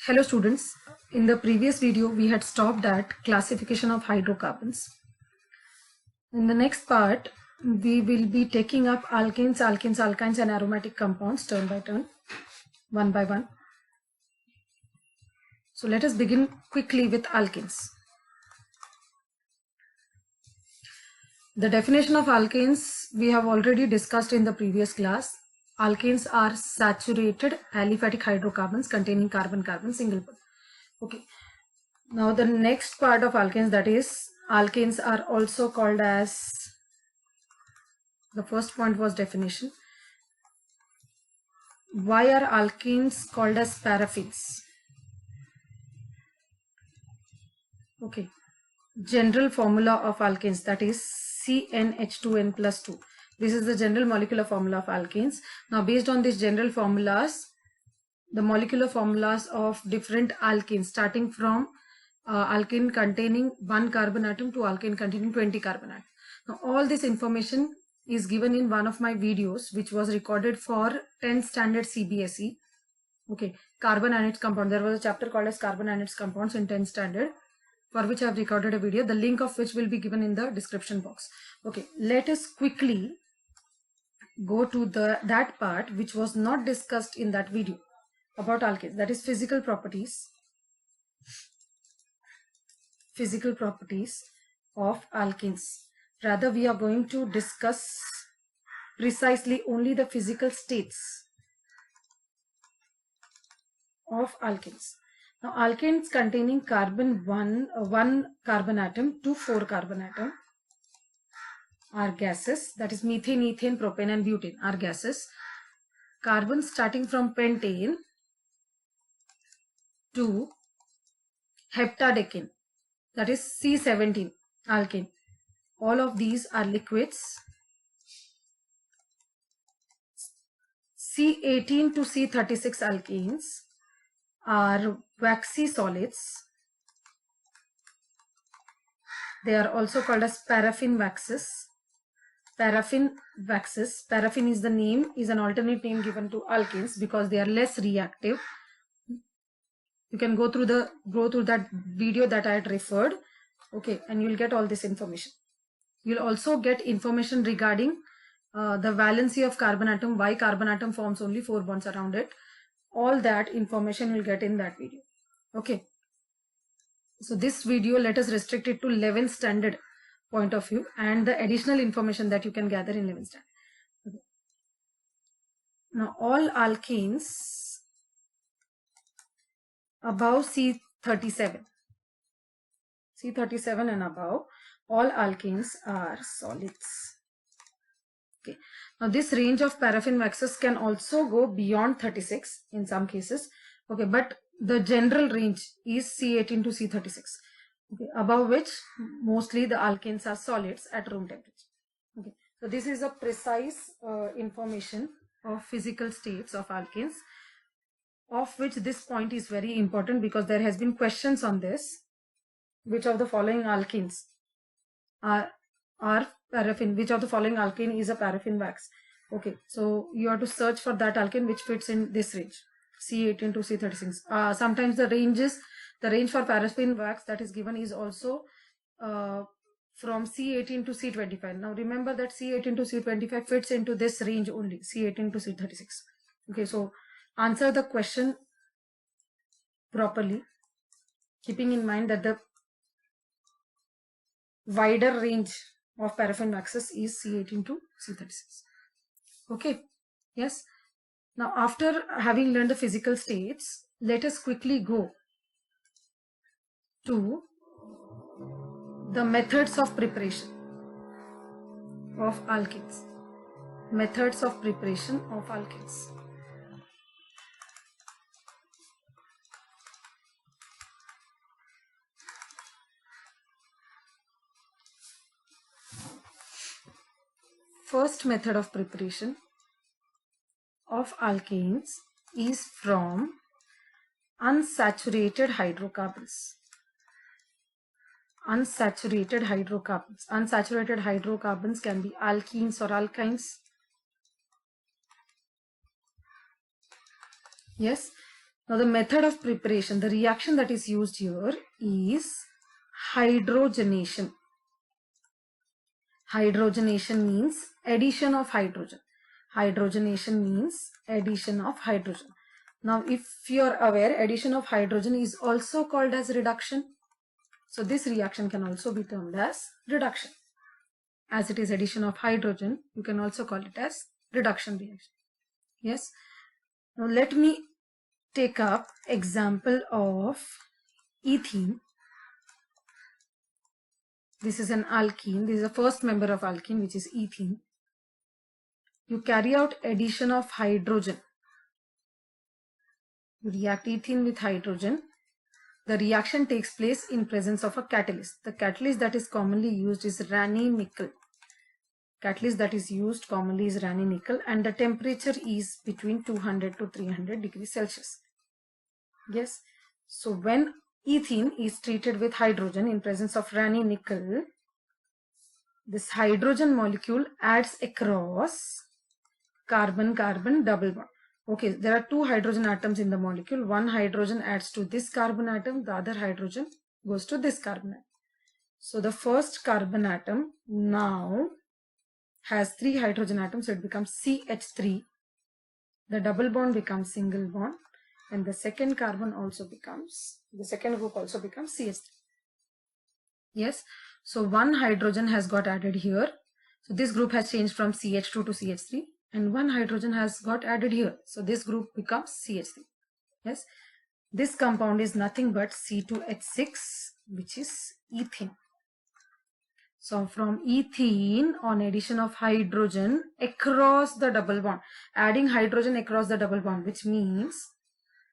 Hello students, in the previous video we had stopped at classification of hydrocarbons. In the next part we will be taking up alkanes, alkenes, alkynes and aromatic compounds turn by turn, one by one. So let us begin quickly with alkanes. The definition of alkanes we have already discussed in the previous class. Alkanes are saturated aliphatic hydrocarbons containing carbon-carbon single bond. Okay. Now the next part of alkanes, that is alkanes are also called as, the first point was definition. Why are alkenes called as paraffins? Okay. General formula of alkanes, that is CnH2n plus 2. This is the general molecular formula of alkanes. Now based on these general formulas, the molecular formulas of different alkenes, starting from alkane containing 1 carbon atom to alkane containing 20 carbon atom. Now all this information is given in one of my videos which was recorded for 10th standard CBSE. Okay, carbon and its compound. There was a chapter called as carbon and its compounds in 10th standard, for which I have recorded a video, the link of which will be given in the description box. Okay, let us quickly go to that part which was not discussed in that video about alkanes, that is physical properties of alkenes. Rather, we are going to discuss precisely only the physical states of alkenes. Now alkanes containing carbon 1 carbon atom to 4 carbon atom are gases, that is methane, ethane, propane and butane are gases. Carbons starting from pentane to heptadecane, that is C17 alkane, all of these are liquids. C18 to C36 alkenes are waxy solids. They are also called as paraffin waxes. Paraffin is the name, is an alternate name given to alkanes because they are less reactive. You can go through that video that I had referred. Okay, and you will get all this information. You will also get information regarding the valency of carbon atom, why carbon atom forms only 4 bonds around it. All that information you will get in that video. Okay. So this video, let us restrict it to 11th standard point of view and the additional information that you can gather in 11th standard. Okay. Now all alkenes above C37 and above, all alkenes are solids. Okay. Now this range of paraffin waxes can also go beyond 36 in some cases. Okay, but the general range is C18 to C36. Okay, above which mostly the alkanes are solids at room temperature. Okay, so this is a precise information of physical states of alkanes, of which this point is very important because there has been questions on this. Which of the following alkenes are paraffin? Which of the following alkane is a paraffin wax? Okay, so you have to search for that alkane which fits in this range, C18 to C36. Sometimes the range for paraffin wax that is given is also from C18 to C25. Now remember that C18 to C25 fits into this range only, C18 to C36. Okay, so answer the question properly, keeping in mind that the wider range of paraffin waxes is C18 to C36. Okay, yes. Now after having learned the physical states, let us quickly go to the methods of preparation of alkenes. Methods of preparation of alkenes. First method of preparation of alkanes is from unsaturated hydrocarbons. Unsaturated hydrocarbons. Unsaturated hydrocarbons can be alkenes or alkynes. Yes, Now the method of preparation, the reaction that is used here is hydrogenation. Hydrogenation means addition of hydrogen. Hydrogenation means addition of hydrogen. Now if you are aware, addition of hydrogen is also called as reduction. So this reaction can also be termed as reduction. As it is addition of hydrogen, you can also call it as reduction reaction. Yes. Now let me take up example of ethene. This is an alkene. This is the first member of alkene, which is ethene. You carry out addition of hydrogen. You react ethene with hydrogen. The reaction takes place in presence of a catalyst. The catalyst that is commonly used is Raney nickel. Catalyst that is used commonly is Raney nickel, and the temperature is between 200 to 300 degrees Celsius. Yes. So when ethene is treated with hydrogen in presence of Raney nickel, this hydrogen molecule adds across carbon-carbon double bond. Okay, there are two hydrogen atoms in the molecule. One hydrogen adds to this carbon atom, the other hydrogen goes to this carbon atom. So the first carbon atom now has 3 hydrogen atoms, so it becomes CH3. The double bond becomes single bond, and the second carbon also becomes, the second group also becomes CH3. Yes, so one hydrogen has got added here. So this group has changed from CH2 to CH3, and one hydrogen has got added here. So this group becomes CH3. Yes, this compound is nothing but C2H6, which is ethene. So from ethene, on addition of hydrogen across the double bond, adding hydrogen across the double bond, which means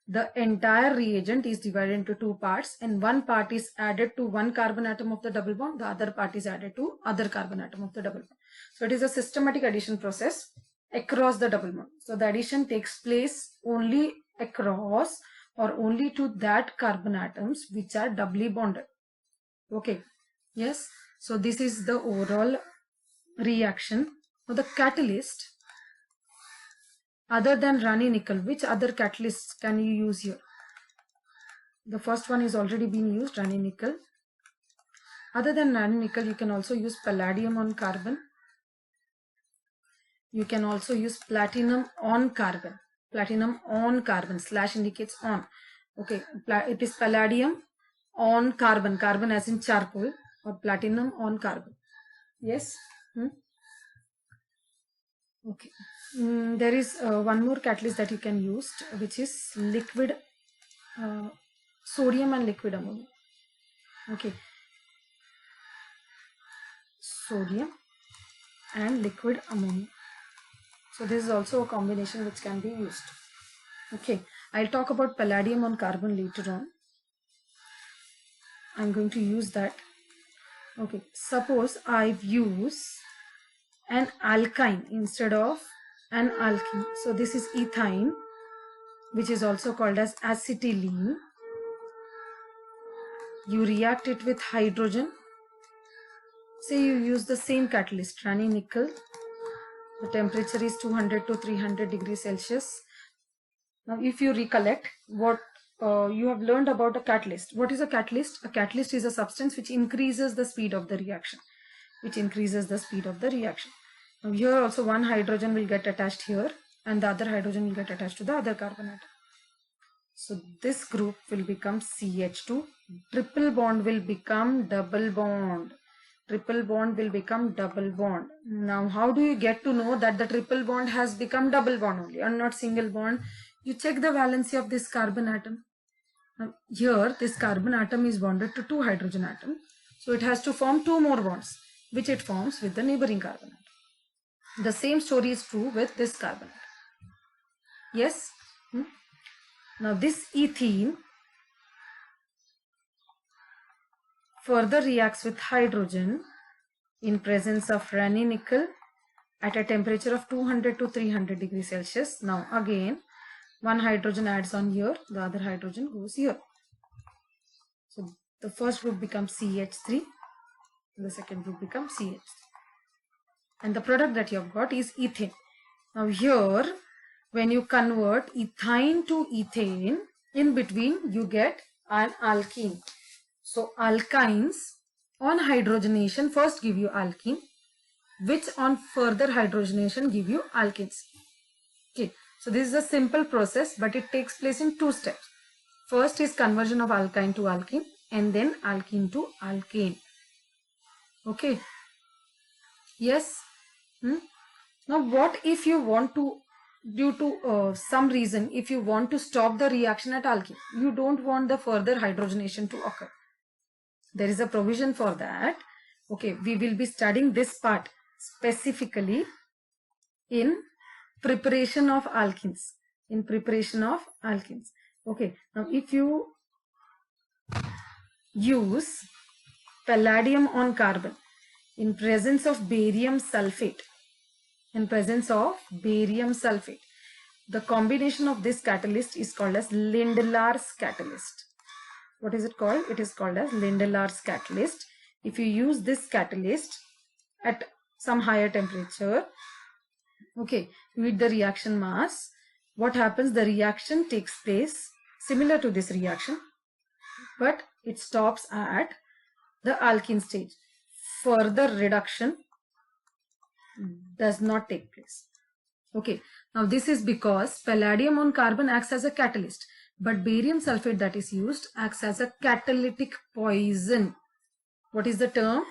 the entire reagent is divided into 2 parts, and one part is added to one carbon atom of the double bond, the other part is added to other carbon atom of the double bond. So it is a systematic addition process across the double bond. So the addition takes place only across or only to that carbon atoms which are doubly bonded. Okay. Yes. So this is the overall reaction. Now the catalyst, other than Raney nickel, which other catalysts can you use here? The first one is already being used, Raney nickel. Other than Raney nickel, you can also use palladium on carbon. You can also use platinum on carbon. Platinum on carbon, slash indicates on. Okay, it is palladium on carbon, carbon as in charcoal, or platinum on carbon. Yes. Okay. There is one more catalyst that you can use, which is liquid sodium and liquid ammonia. Okay. Sodium and liquid ammonia. So this is also a combination which can be used. Okay. I'll talk about palladium on carbon later on. I'm going to use that. Okay. Suppose I use an alkyne instead of an alkene. So this is ethyne, which is also called as acetylene. You react it with hydrogen. Say you use the same catalyst, Raney nickel. The temperature is 200 to 300 degrees Celsius. Now if you recollect what you have learned about a catalyst. What is a catalyst? A catalyst is a substance which increases the speed of the reaction. Now here also one hydrogen will get attached here, and the other hydrogen will get attached to the other carbon atom. So this group will become CH2. Triple bond will become double bond. Now how do you get to know that the triple bond has become double bond only and not single bond? You check the valency of this carbon atom. Now here this carbon atom is bonded to 2 hydrogen atoms. So it has to form 2 more bonds, which it forms with the neighboring carbon atom. The same story is true with this carbon atom. Yes? Now this ethene further reacts with hydrogen in presence of Raney nickel at a temperature of 200 to 300 degrees Celsius. Now again, one hydrogen adds on here, the other hydrogen goes here. So the first group becomes CH3, the second group becomes CH3. And the product that you have got is ethane. Now here, when you convert ethyne to ethane, In between you get an alkene. So alkynes on hydrogenation first give you alkene, which on further hydrogenation give you alkenes. Okay, so this is a simple process, but it takes place in 2 steps. First is conversion of alkyne to alkene, and then alkene to alkane. Okay, yes. Now what if you want to, due to some reason, if you want to stop the reaction at alkene, you don't want the further hydrogenation to occur. There is a provision for that. Okay, we will be studying this part specifically in preparation of alkenes. Okay, now if you use palladium on carbon in presence of barium sulfate, the combination of this catalyst is called as Lindlar's catalyst. What is it called? It is called as Lindlar's catalyst. If you use this catalyst at some higher temperature, okay, with the reaction mass, what happens? The reaction takes place similar to this reaction, but it stops at the alkene stage. Further reduction does not take place. Okay, now this is because palladium on carbon acts as a catalyst, but barium sulfate that is used acts as a catalytic poison. What is the term?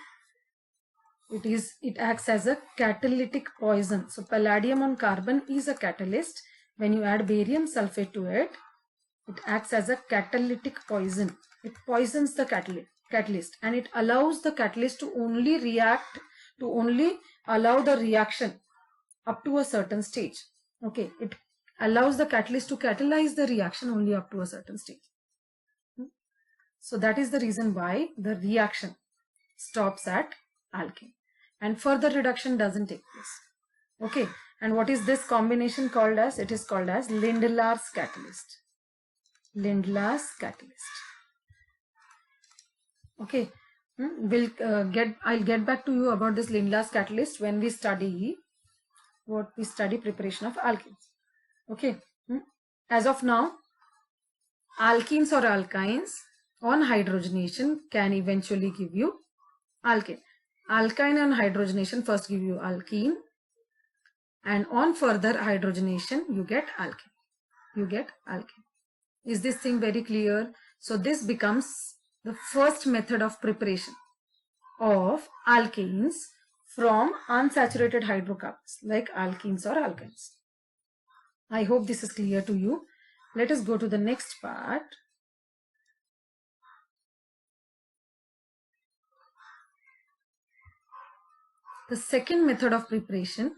It acts as a catalytic poison. So palladium on carbon is a catalyst. When you add barium sulfate to it, it acts as a catalytic poison. It poisons the catalyst, and it allows the catalyst to only react, to only allow the reaction up to a certain stage. Okay, it allows the catalyst to catalyze the reaction only up to a certain stage. So that is the reason why the reaction stops at alkene and further reduction doesn't take place. Okay, and what is this combination called as? It is called as Lindlar's catalyst. Lindlar's catalyst. Okay, I'll get back to you about this Lindlar's catalyst when we study preparation of alkenes. Okay, as of now, alkenes or alkynes on hydrogenation can eventually give you alkene. Alkyne on hydrogenation first give you alkene, and on further hydrogenation you get alkene. Is this thing very clear? So this becomes the first method of preparation of alkenes from unsaturated hydrocarbons like alkenes or alkynes. I hope this is clear to you. Let us go to the next part. The second method of preparation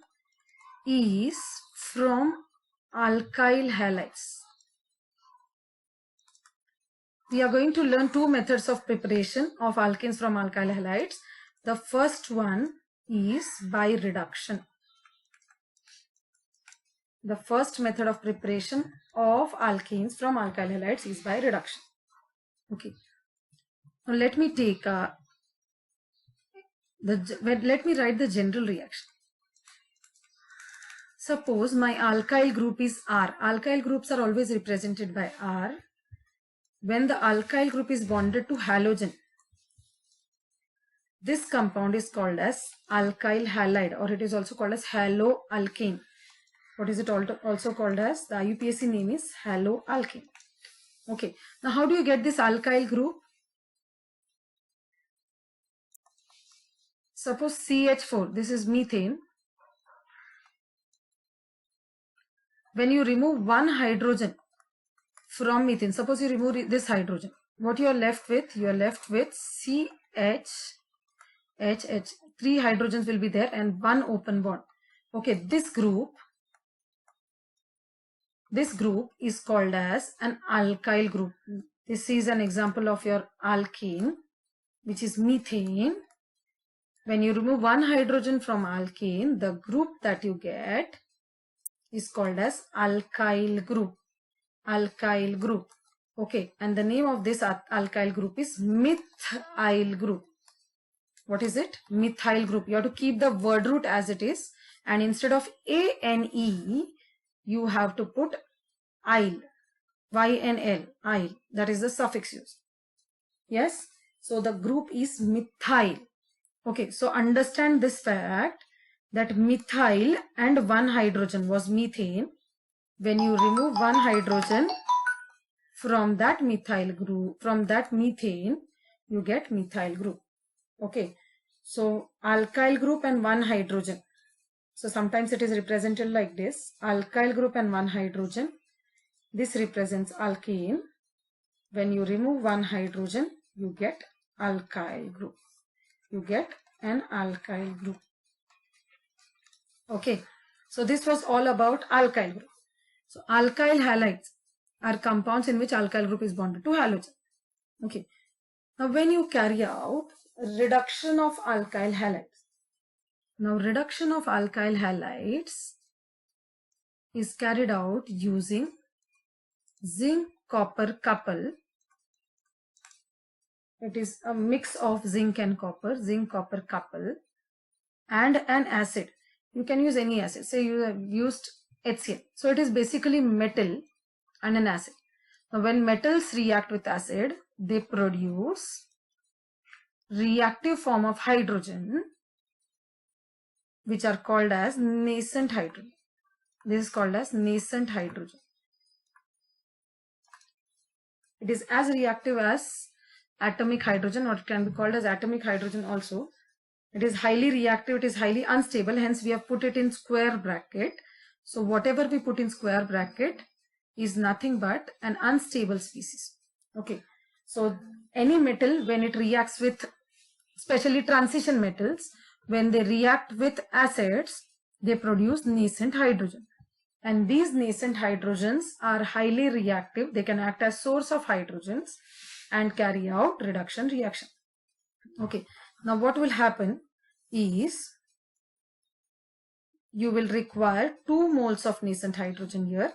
is from alkyl halides. We are going to learn 2 methods of preparation of alkenes from alkyl halides. The first one is by reduction. The first method of preparation of alkenes from alkyl halides is by reduction. Okay. Now let me take let me write the general reaction. Suppose my alkyl group is R. Alkyl groups are always represented by R. When the alkyl group is bonded to halogen, this compound is called as alkyl halide, or it is also called as haloalkane. What is it also called as? The IUPAC name is haloalkane. Okay. Now how do you get this alkyl group? Suppose CH4, this is methane. When you remove one hydrogen from methane, suppose you remove this hydrogen, what you are left with? You are left with CH. 3 hydrogens will be there and 1 open bond. Okay, this group is called as an alkyl group. This is an example of your alkene, which is methane. When you remove one hydrogen from alkane, the group that you get is called as alkyl group. Alkyl group. Okay, and the name of this alkyl group is methyl group. What is it? Methyl group. You have to keep the word root as it is, and instead of ANE, you have to put IL. YNL, il, that is the suffix used. Yes, so the group is methyl. Okay, so understand this fact that methyl and one hydrogen was methane. When you remove one hydrogen from that methyl group, from that methane, you get methyl group. Okay, so alkyl group and one hydrogen. So sometimes it is represented like this: alkyl group and one hydrogen. This represents alkane. When you remove one hydrogen, you get alkyl group. You get an alkyl group. Okay, so this was all about alkyl group. So alkyl halides are compounds in which alkyl group is bonded to halogen. Okay, now when you carry out reduction of alkyl halides, now reduction of alkyl halides is carried out using zinc copper couple. It is a mix of zinc and copper, zinc copper couple, and an acid. You can use any acid. Say you have used HCl. So it is basically metal and an acid. Now when metals react with acid, they produce reactive form of hydrogen, which are called as nascent hydrogen. This is called as nascent hydrogen. It is as reactive as atomic hydrogen, or it can be called as atomic hydrogen also. It is highly reactive, it is highly unstable, hence we have put it in square bracket. So whatever we put in square bracket is nothing but an unstable species. Okay, so any metal, when it reacts with, especially transition metals, when they react with acids, they produce nascent hydrogen. And these nascent hydrogens are highly reactive. They can act as source of hydrogens and carry out reduction reaction. Okay, now what will happen is you will require 2 moles of nascent hydrogen here.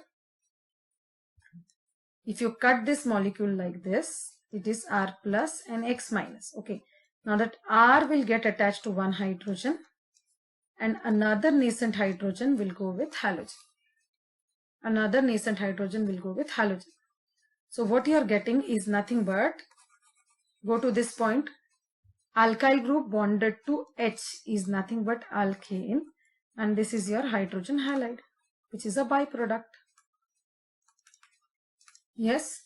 If you cut this molecule like this, it is R plus and X minus. Okay, now that R will get attached to one hydrogen and another nascent hydrogen will go with halogen. Another nascent hydrogen will go with halogen. So what you are getting is nothing but, go to this point, alkyl group bonded to H is nothing but alkane, and this is your hydrogen halide, which is a byproduct. Yes.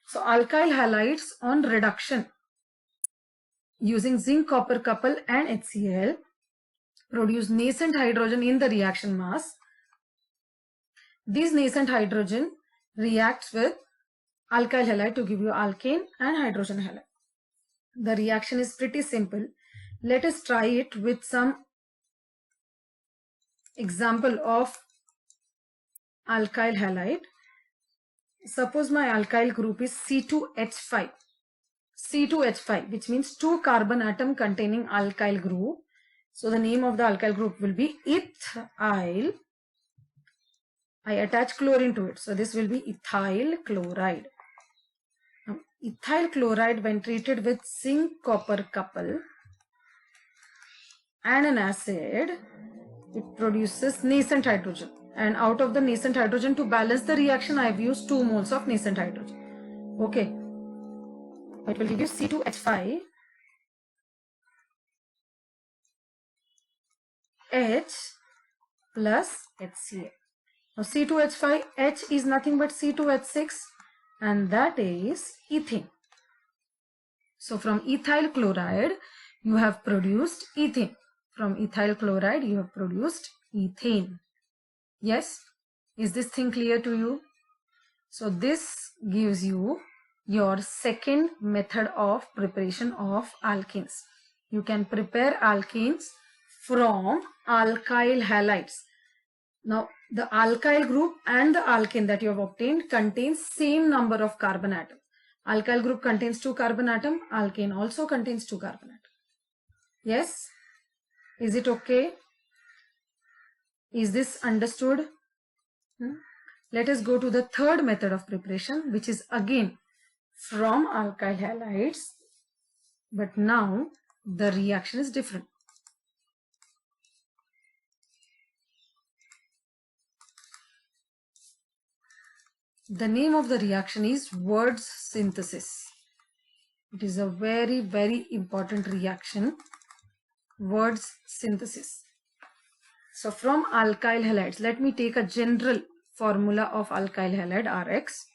So alkyl halides on reduction using zinc copper couple and HCl produce nascent hydrogen in the reaction mass. This nascent hydrogen reacts with alkyl halide to give you alkane and hydrogen halide. The reaction is pretty simple. Let us try it with some example of alkyl halide. Suppose my alkyl group is C2H5. C2H5, which means 2 carbon atom containing alkyl group. So the name of the alkyl group will be ethyl. I attach chlorine to it. So this will be ethyl chloride. Now, ethyl chloride, when treated with zinc copper couple and an acid, it produces nascent hydrogen. And out of the nascent hydrogen, to balance the reaction, I have used 2 moles of nascent hydrogen. Okay. It will give you C2H5 H plus HCl. Now C2H5 H is nothing but C2H6, and that is ethane. So from ethyl chloride you have produced ethane. From ethyl chloride you have produced ethane. Yes, is this thing clear to you? So this gives you your second method of preparation of alkenes. You can prepare alkenes from alkyl halides. Now the alkyl group and the alkane that you have obtained contains same number of carbon atoms. Alkyl group contains 2 carbon atoms. Alkane also contains 2 carbon atoms. Yes? Is it okay? Is this understood? Let us go to the third method of preparation, which is again from alkyl halides, but now the reaction is different. The name of the reaction is Wurtz synthesis. It is a very, very important reaction, Wurtz synthesis. So from alkyl halides, let me take a general formula of alkyl halide, Rx.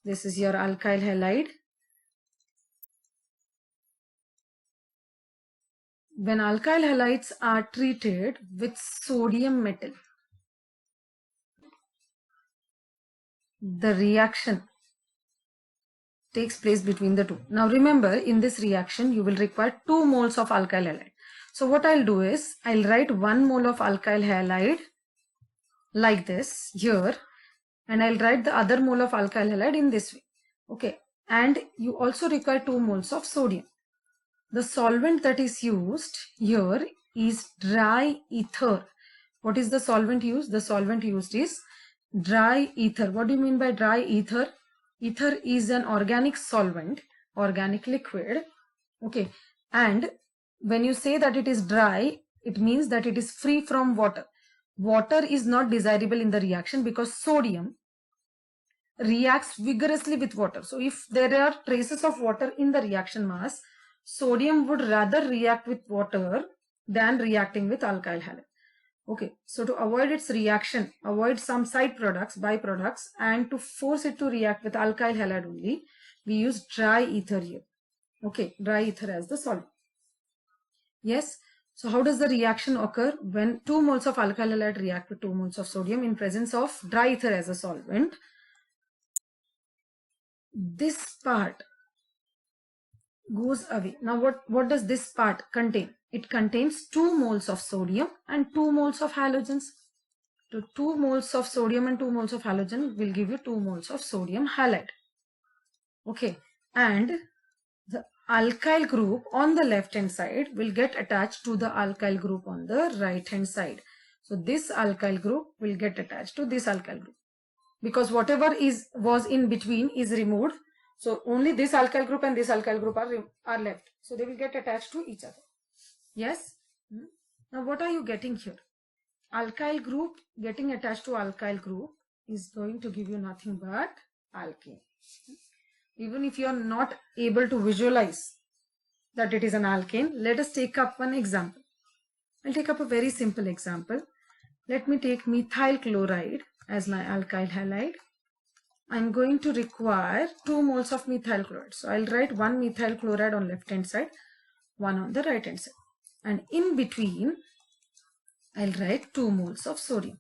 This is your alkyl halide. When alkyl halides are treated with sodium metal, the reaction takes place between the two. Now remember, in this reaction you will require 2 moles of alkyl halide. So what I'll do is, I'll write 1 mole of alkyl halide like this here, and I'll write the other mole of alkyl halide in this way. Okay, and you also require 2 moles of sodium. The solvent that is used here is dry ether. What is the solvent used? The solvent used is dry ether. What do you mean by dry ether? Ether is an organic solvent, organic liquid. Okay, and when you say that it is dry, it means that it is free from water. Water is not desirable in the reaction because sodium reacts vigorously with water. So if there are traces of water in the reaction mass, sodium would rather react with water than reacting with alkyl halide. Okay, so to avoid its reaction, avoid some side products, byproducts, and to force it to react with alkyl halide only, we use dry ether here. Okay, dry ether as the solvent. Yes, so how does the reaction occur? When 2 moles of alkyl halide react with 2 moles of sodium in presence of dry ether as a solvent, this part goes away. Now what does this part contain? It contains 2 moles of sodium and 2 moles of halogens. So 2 moles of sodium and 2 moles of halogen will give you 2 moles of sodium halide. Okay, and the alkyl group on the left hand side will get attached to the alkyl group on the right hand side. So this alkyl group will get attached to this alkyl group because whatever was in between is removed. So only this alkyl group and this alkyl group are left. So they will get attached to each other. Yes. Now what are you getting here? Alkyl group getting attached to alkyl group is going to give you nothing but alkane. Even if you are not able to visualize that it is an alkane, let us take up one example. I'll take up a very simple example. Let me take methyl chloride as my alkyl halide. I'm going to require 2 moles of methyl chloride. So I'll write 1 methyl chloride on left hand side, 1 on the right hand side. And in between, I'll write 2 moles of sodium.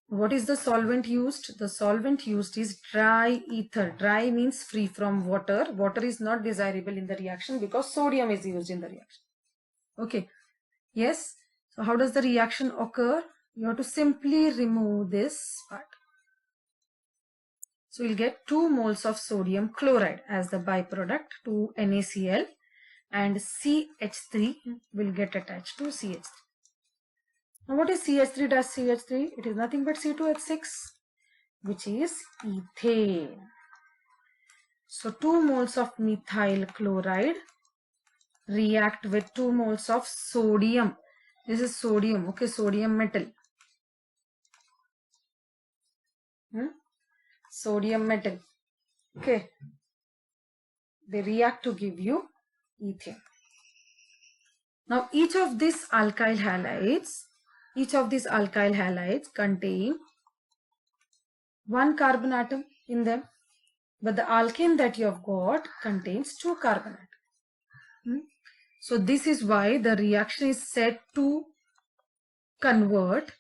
What is the solvent used? The solvent used is dry ether. Dry means free from water. Water is not desirable in the reaction because sodium is used in the reaction. Okay. Yes. So how does the reaction occur? You have to simply remove this part. So we'll get 2 moles of sodium chloride as the byproduct to NaCl, and CH3 will get attached to CH3. Now what is CH3 dash CH3? It is nothing but C2H6, which is ethane. So 2 moles of methyl chloride react with 2 moles of sodium. This is sodium, okay, sodium metal. Sodium metal. Okay. They react to give you ethane. Now each of these alkyl halides contain 1 carbon atom in them, but the alkane that you have got contains 2 carbon atoms. So this is why the reaction is said to convert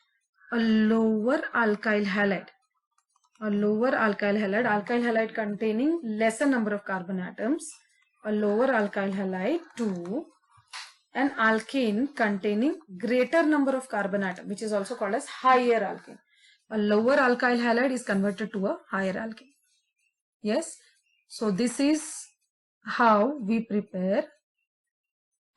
a lower alkyl halide. A lower alkyl halide containing lesser number of carbon atoms, a lower alkyl halide to an alkane containing greater number of carbon atoms, which is also called as higher alkane. A lower alkyl halide is converted to a higher alkane. Yes. So this is how we prepare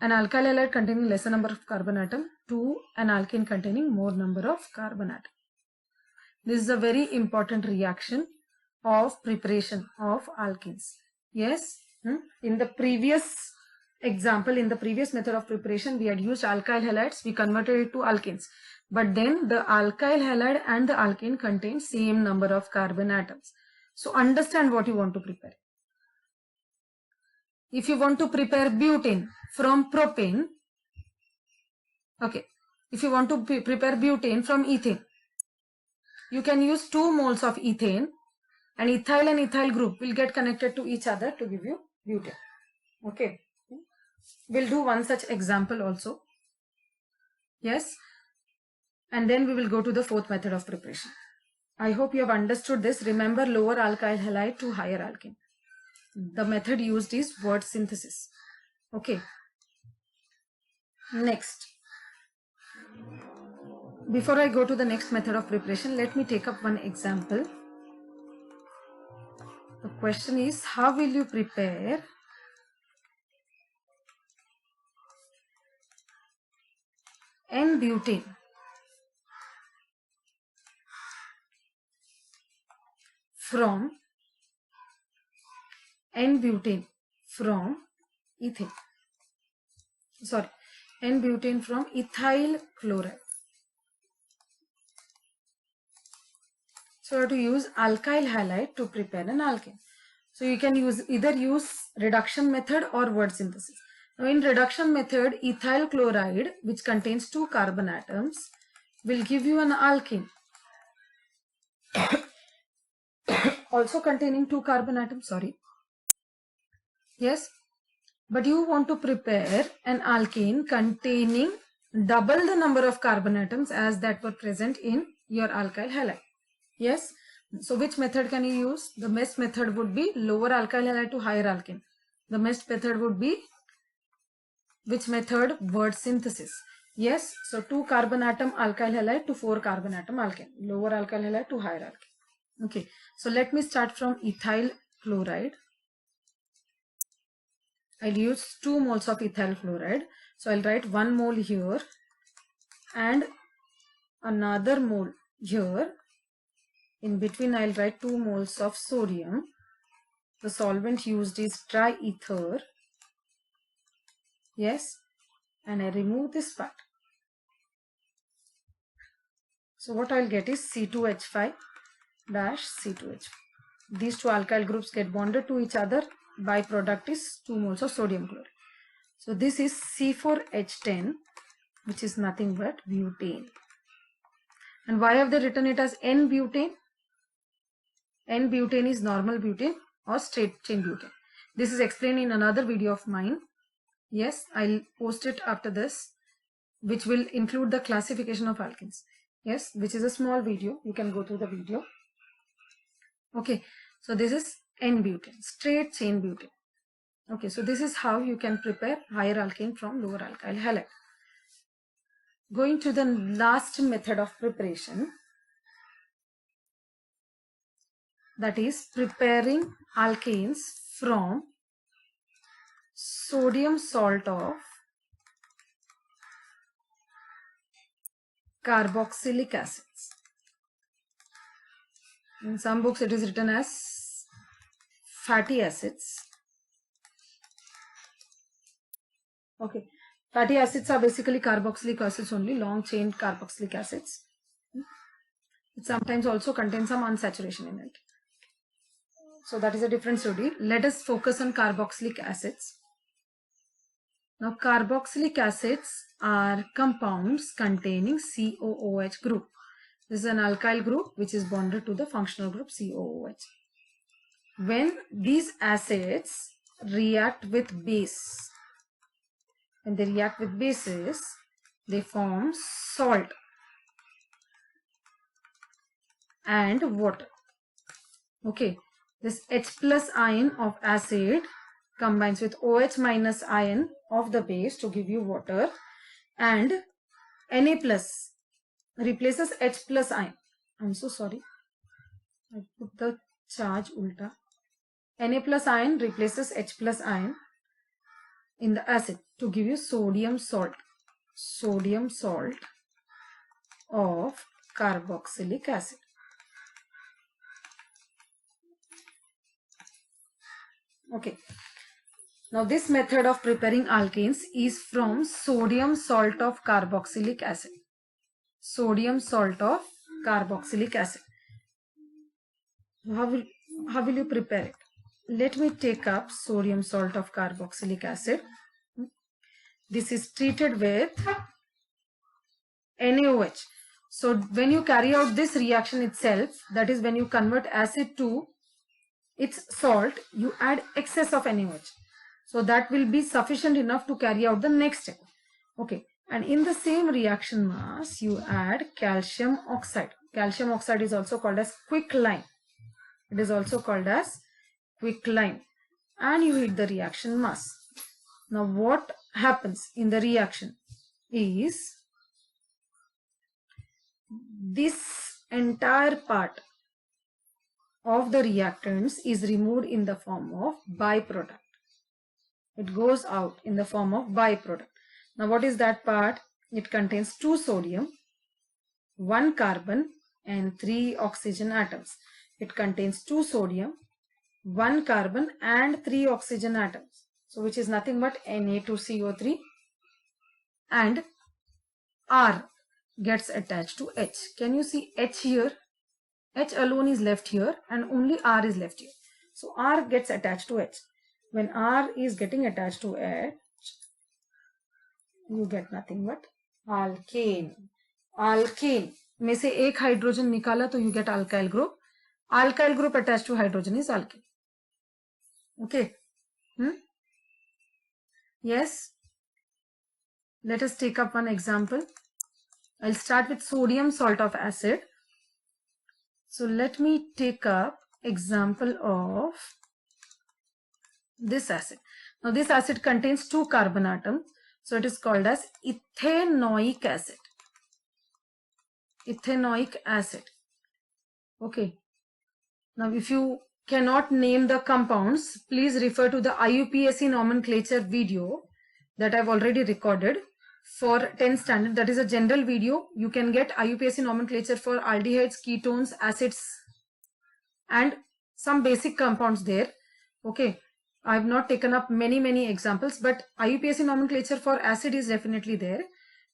an alkyl halide containing lesser number of carbon atom to an alkane containing more number of carbon atom. This is a very important reaction of preparation of alkenes. Yes. In the previous example, in the previous method of preparation, we had used alkyl halides. We converted it to alkenes. But then the alkyl halide and the alkane contain same number of carbon atoms. So understand what you want to prepare. If you want to prepare butane from propane, okay, if you want to prepare butane from ethane, you can use 2 moles of ethane, and ethyl and ethyl group will get connected to each other to give you butane. Okay, we'll do one such example also. Yes, and then we will go to the fourth method of preparation. I hope you have understood this. Remember, lower alkyl halide to higher alkene. The method used is word synthesis. Okay. Next. Before I go to the next method of preparation, let me take up one example. The question is, how will you prepare N-butane from N-butane from ethane? Sorry, N-butane from ethyl chloride. So you have to use alkyl halide to prepare an alkane. So you can either use reduction method or word synthesis. Now in reduction method, ethyl chloride, which contains 2 carbon atoms, will give you an alkene also containing 2 carbon atoms, sorry. Yes, but you want to prepare an alkene containing double the number of carbon atoms as that were present in your alkyl halide. Yes, so which method can you use? The best method would be lower alkyl halide to higher alkene. The best method would be which method? Word synthesis. Yes, so 2 carbon atom alkyl halide to 4 carbon atom alkene. Lower alkyl halide to higher alkene. Okay, so let me start from ethyl chloride. I'll use 2 moles of ethyl chloride. So I'll write 1 mole here and another mole here. In between, I'll write 2 moles of sodium. The solvent used is dry ether. Yes, and I remove this part. So what I'll get is C2H5 dash C2H5. These 2 alkyl groups get bonded to each other. Byproduct is 2 moles of sodium chloride. So this is C4H10, which is nothing but butane. And why have they written it as N-butane? N-butane is normal butane or straight chain butane. This is explained in another video of mine. Yes, I'll post it after this, which will include the classification of alkenes. Yes, which is a small video. You can go through the video. Okay, so this is N-butane, straight chain butane. Okay, so this is how you can prepare higher alkane from lower alkyl halide. Going to the last method of preparation, that is preparing alkanes from sodium salt of carboxylic acids. In some books it is written as fatty acids. Okay, fatty acids are basically carboxylic acids only, long chain carboxylic acids. It sometimes also contains some unsaturation in it. So that is a different story. Let us focus on carboxylic acids. Now carboxylic acids are compounds containing COOH group. This is an alkyl group which is bonded to the functional group COOH. When these acids react with base, when they react with bases, they form salt and water. Okay, this H plus ion of acid combines with OH minus ion of the base to give you water, and Na plus replaces H plus ion. I'm so sorry, I put the charge ulta. Na plus ion replaces H plus ion in the acid to give you sodium salt. Sodium salt of carboxylic acid. Okay. Now this method of preparing alkanes is from sodium salt of carboxylic acid. Sodium salt of carboxylic acid. how will you prepare it? Let me take up sodium salt of carboxylic acid. This is treated with NaOH. So when you carry out this reaction itself, that is when you convert acid to its salt, you add excess of NaOH. So that will be sufficient enough to carry out the next step. Okay. And in the same reaction mass, you add calcium oxide. Calcium oxide is also called as quicklime. It is also called as quicklime. And you heat the reaction mass. Now what happens in the reaction is this entire part of the reactants is removed in the form of byproduct. It goes out in the form of byproduct. Now what is that part? It contains 2 sodium, 1 carbon and 3 oxygen atoms. It contains 2 sodium, 1 carbon and 3 oxygen atoms. So which is nothing but Na2CO3, and R gets attached to H. Can you see H here? H alone is left here and only R is left here. So R gets attached to H. When R is getting attached to H, you get nothing but alkane. Alkane में से एक hydrogen निकाला तो you get alkyl group. Alkyl group attached to hydrogen is alkane. Okay. Yes. Let us take up one example. I'll start with sodium salt of acid. So let me take up example of this acid. Now this acid contains 2 carbon atoms. So it is called as ethanoic acid. Ethanoic acid. Okay. Now if you cannot name the compounds, please refer to the IUPAC nomenclature video that I've already recorded for 10th standard. That is a general video. You can get IUPAC nomenclature for aldehydes, ketones, acids and some basic compounds there. Okay. I have not taken up many examples, but IUPAC nomenclature for acid is definitely there.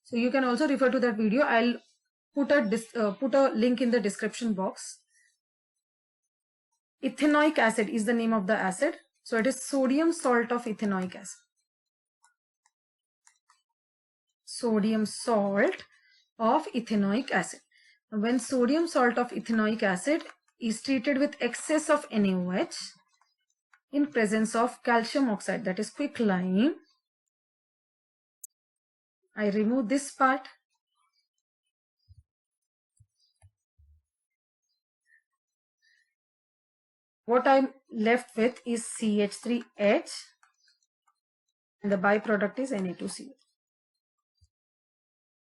So you can also refer to that video. I'll put a link in the description box. Ethanoic acid is the name of the acid. So it is sodium salt of ethanoic acid. Sodium salt of ethanoic acid. When sodium salt of ethanoic acid is treated with excess of NaOH in presence of calcium oxide, that is quicklime, I remove this part. What I'm left with is CH3H and the byproduct is Na2CO.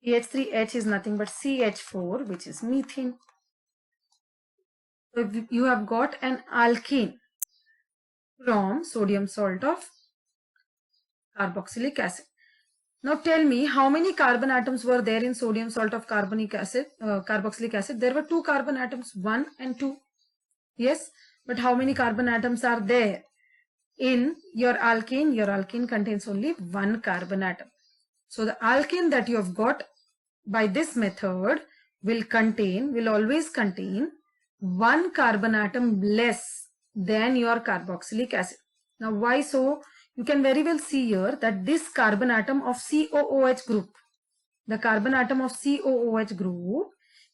CH3H is nothing but CH4, which is methane. So you have got an alkene from sodium salt of carboxylic acid. Now tell me, how many carbon atoms were there in sodium salt of carboxylic acid? There were 2 carbon atoms, 1 and 2. Yes, but how many carbon atoms are there in your alkane? Your alkane contains only 1 carbon atom. So the alkane that you have got by this method will always contain 1 carbon atom less than your carboxylic acid. Now why so? You can very well see here that this carbon atom of COOH group, the carbon atom of COOH group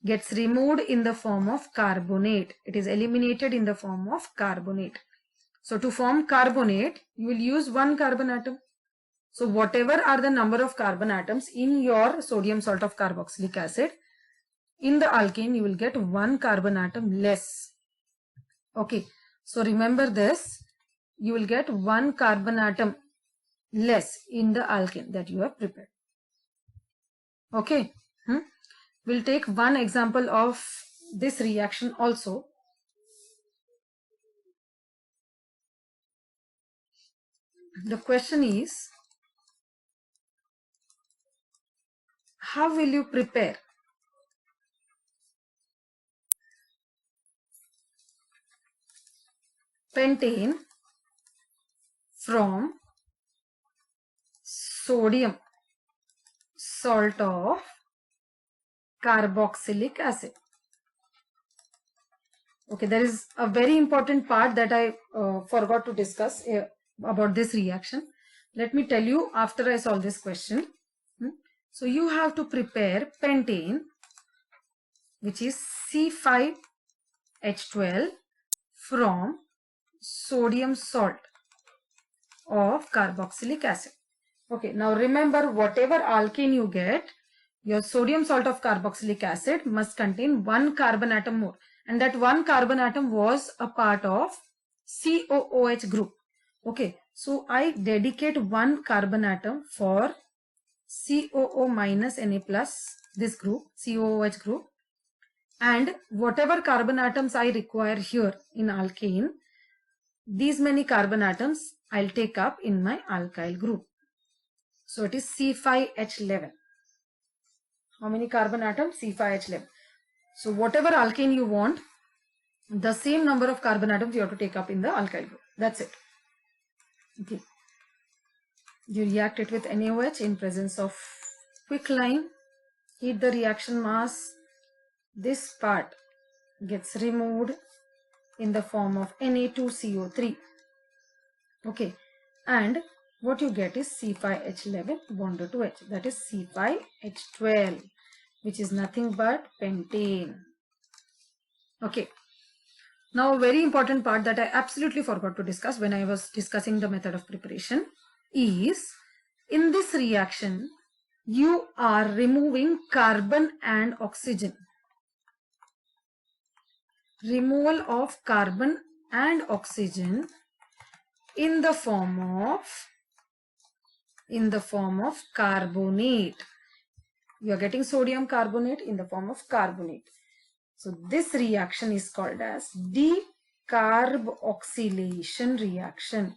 gets removed in the form of carbonate. It is eliminated in the form of carbonate. So to form carbonate, you will use 1 carbon atom. So whatever are the number of carbon atoms in your sodium salt of carboxylic acid, in the alkane you will get 1 carbon atom less. Okay, so remember this. You will get 1 carbon atom less in the alkane that you have prepared. Okay. We'll take one example of this reaction also. The question is, how will you prepare pentane from sodium salt of carboxylic acid? Okay, there is a very important part that I forgot to discuss about this reaction. Let me tell you after I solve this question. So you have to prepare pentane, which is C5H12 from sodium salt of carboxylic acid. Okay, now remember, whatever alkane you get, your sodium salt of carboxylic acid must contain one carbon atom more. And that one carbon atom was a part of COOH group. Okay, so I dedicate one carbon atom for COO minus Na plus, this group, COOH group. And whatever carbon atoms I require here in alkane, these many carbon atoms I'll take up in my alkyl group. So it is C5H11. How many carbon atoms? C5H11. So whatever alkane you want, the same number of carbon atoms you have to take up in the alkyl group. That's it. Okay. You react it with NaOH in presence of quicklime. Heat the reaction mass. This part gets removed in the form of Na2CO3. Okay. And what you get is C5H11 bonded to H. That is C5H12, which is nothing but pentane. Okay. Now, a very important part that I absolutely forgot to discuss when I was discussing the method of preparation is, in this reaction, you are removing carbon and oxygen. Removal of carbon and oxygen in the form of carbonate. You are getting sodium carbonate in the form of carbonate. So this reaction is called as decarboxylation reaction.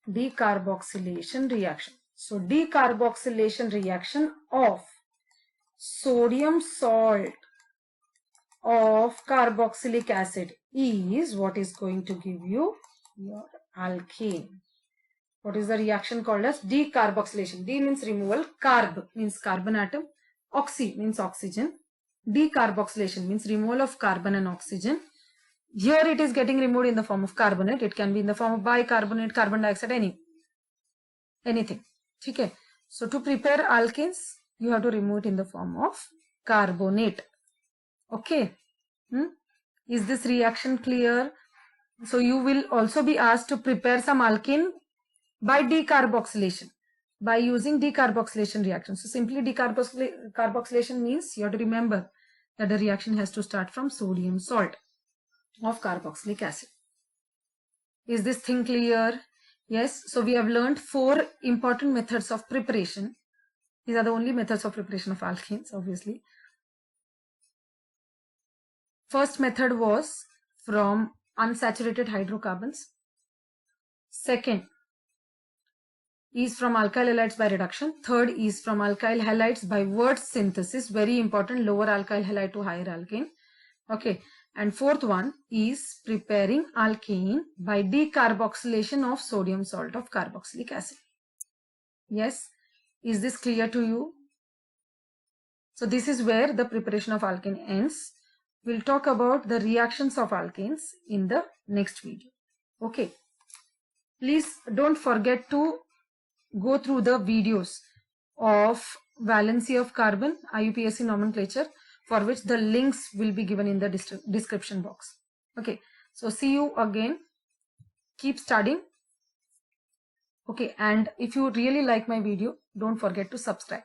Decarboxylation reaction. So decarboxylation reaction of sodium salt of carboxylic acid is what is going to give you your alkane. What is the reaction called as? Decarboxylation. D means removal, carb means carbon atom, oxy means oxygen. Decarboxylation means removal of carbon and oxygen. Here it is getting removed in the form of carbonate. It can be in the form of bicarbonate, carbon dioxide, anything. Okay. So to prepare alkanes, you have to remove it in the form of carbonate. Okay. Is this reaction clear? So you will also be asked to prepare some alkane by decarboxylation, by using decarboxylation reaction. So simply decarboxylation means you have to remember that the reaction has to start from sodium salt of carboxylic acid. Is this thing clear? Yes. So we have learned 4 important methods of preparation. These are the only methods of preparation of alkanes, obviously. First method was from unsaturated hydrocarbons. Second is from alkyl halides by reduction. Third is from alkyl halides by word synthesis. Very important, lower alkyl halide to higher alkane. Okay. And fourth one is preparing alkane by decarboxylation of sodium salt of carboxylic acid. Yes. Is this clear to you? So this is where the preparation of alkane ends. We'll talk about the reactions of alkanes in the next video. Okay. Please don't forget to go through the videos of valency of carbon, IUPAC nomenclature, for which the links will be given in the description box. Okay. So see you again. Keep studying. Okay. And if you really like my video, don't forget to subscribe.